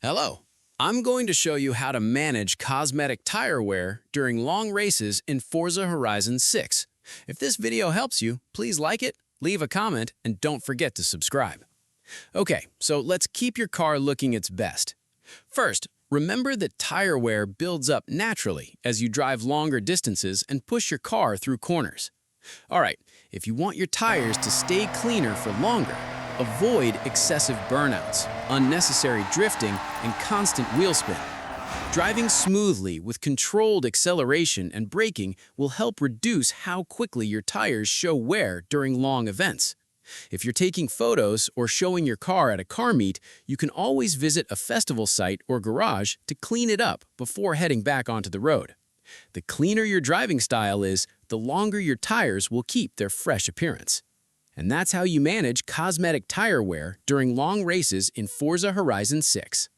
Hello, I'm going to show you how to manage cosmetic tire wear during long races in Forza Horizon 6. If this video helps you, please like it, leave a comment, and don't forget to subscribe. Okay, so let's keep your car looking its best. First, remember that tire wear builds up naturally as you drive longer distances and push your car through corners. Alright, if you want your tires to stay cleaner for longer, avoid excessive burnouts, unnecessary drifting, and constant wheel spin. Driving smoothly with controlled acceleration and braking will help reduce how quickly your tires show wear during long events. If you're taking photos or showing your car at a car meet, you can always visit a festival site or garage to clean it up before heading back onto the road. The cleaner your driving style is, the longer your tires will keep their fresh appearance. And that's how you manage cosmetic tire wear during long races in Forza Horizon 6.